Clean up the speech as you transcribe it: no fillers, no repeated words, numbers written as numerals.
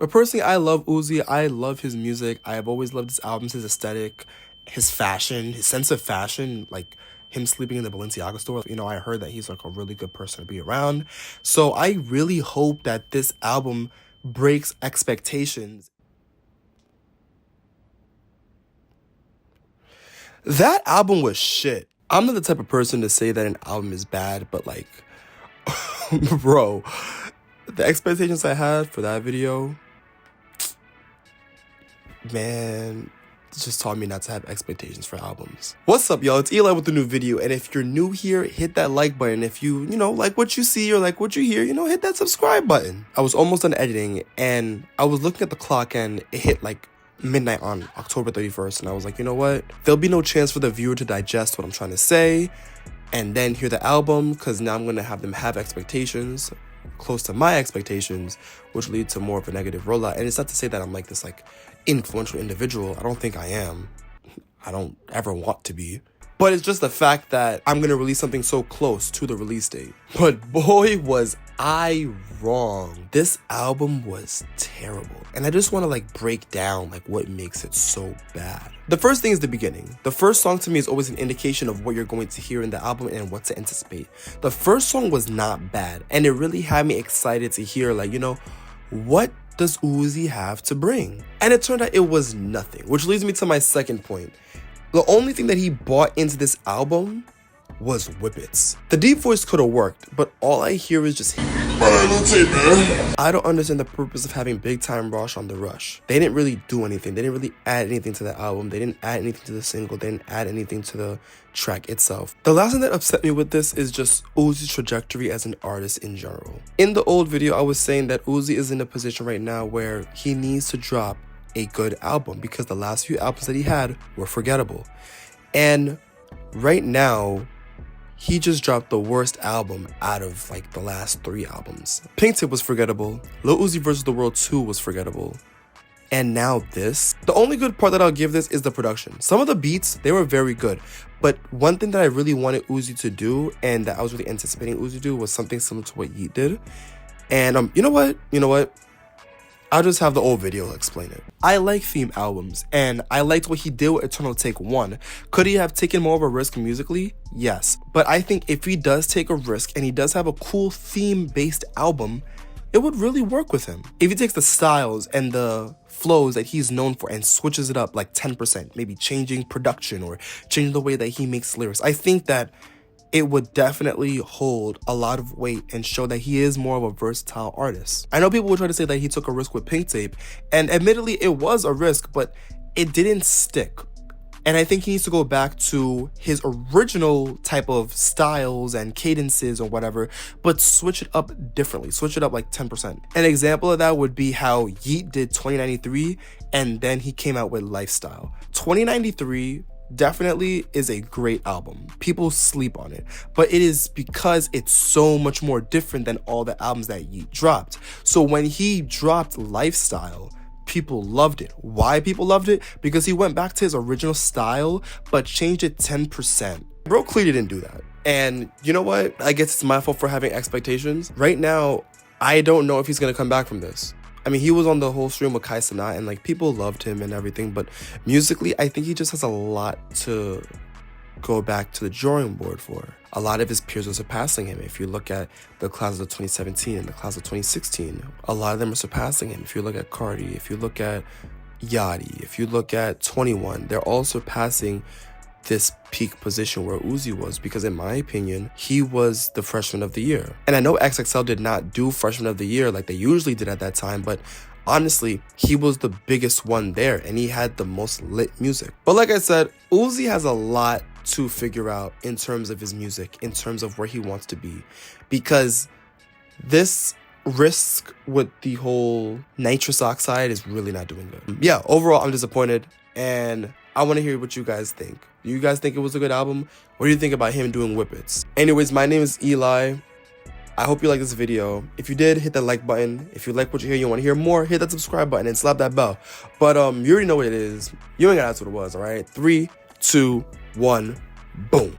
But personally, I love Uzi. I love his music. I have always loved his albums, his aesthetic, his fashion, his sense of fashion, like him sleeping in the Balenciaga store. You know, I heard that he's like a really good person to be around. So I really hope that this album breaks expectations. That album was shit. I'm not the type of person to say that an album is bad, but like, bro, the expectations I had for that video, man, it just taught me not to have expectations for albums. What's up, y'all? It's Eli with a new video, and if you're new here, hit that like button. If you like what you see or like what you hear, hit that subscribe button. I was almost done editing, and I was looking at the clock, and it hit like midnight on October 31st, and I was like, you know what? There'll be no chance for the viewer to digest what I'm trying to say and then hear the album, because now I'm going to have them have expectations close to my expectations, which lead to more of a negative rollout. And it's not to say that I'm like this like influential individual. I don't think I am. I don't ever want to be. But it's just the fact that I'm going to release something so close to the release date. But boy, was I wrong. This album was terrible. And I just want to like break down like what makes it so bad. The first thing is the beginning. The first song to me is always an indication of what you're going to hear in the album and what to anticipate. The first song was not bad. And it really had me excited to hear like, what does Uzi have to bring? And it turned out it was nothing, which leads me to my second point. The only thing that he brought into this album was whippets. The deep voice could have worked, but all I hear is just I don't understand the purpose of having Big Time Rush on the Rush. They didn't really do anything. They didn't really add anything to the album. They didn't add anything to the single. They didn't add anything to the track itself. The last thing that upset me with this is just Uzi's trajectory as an artist in general. In the old video, I was saying that Uzi is in a position right now where he needs to drop a good album because the last few albums that he had were forgettable. And right now, he just dropped the worst album out of like the last 3 albums. Pink Tip was forgettable. Lil Uzi vs. The World 2 was forgettable. And now this. The only good part that I'll give this is the production. Some of the beats, they were very good. But one thing that I really wanted Uzi to do, and that I was really anticipating Uzi to do, was something similar to what Yeat did. And you know what? I'll just have the old video explain it. I like theme albums, and I liked what he did with Eternal Take 1. Could he have taken more of a risk musically? Yes. But I think if he does take a risk and he does have a cool theme-based album, it would really work with him. If he takes the styles and the flows that he's known for and switches it up like 10%, maybe changing production or changing the way that he makes lyrics, I think that it would definitely hold a lot of weight and show that he is more of a versatile artist. I know people would try to say that he took a risk with Pink Tape, and admittedly it was a risk, but it didn't stick. And I think he needs to go back to his original type of styles and cadences or whatever, but switch it up differently. Switch it up like 10%. An example of that would be how Yeat did 2093, and then he came out with Lifestyle. 2093 definitely is a great album. People sleep on it, but it is because it's so much more different than all the albums that Yeat dropped. So when he dropped Lifestyle, people loved it. Why people loved it? Because he went back to his original style, but changed it 10%. Bro clearly didn't do that. And you know what? I guess it's my fault for having expectations. Right now, I don't know if he's gonna come back from this. I mean, he was on the whole stream with Kai Cenat, and like people loved him and everything, but musically, I think he just has a lot to go back to the drawing board for. A lot of his peers are surpassing him. If you look at the class of 2017 and the class of 2016, a lot of them are surpassing him. If you look at Cardi, if you look at Yachty, if you look at 21, they're all surpassing this peak position where Uzi was, because in my opinion, he was the freshman of the year. And I know XXL did not do freshman of the year like they usually did at that time, but honestly, he was the biggest one there and he had the most lit music. But like I said, Uzi has a lot to figure out in terms of his music, in terms of where he wants to be, because this risk with the whole nitrous oxide is really not doing good. Yeah, overall, I'm disappointed, and I want to hear what you guys think. Do you guys think it was a good album? What do you think about him doing whippets? Anyways, my name is Eli. I hope you like this video. If you did, hit that like button. If you like what you hear, you want to hear more, hit that subscribe button and slap that bell. But you already know what it is. You ain't gotta ask what it was, all right? 3, 2, 1, boom.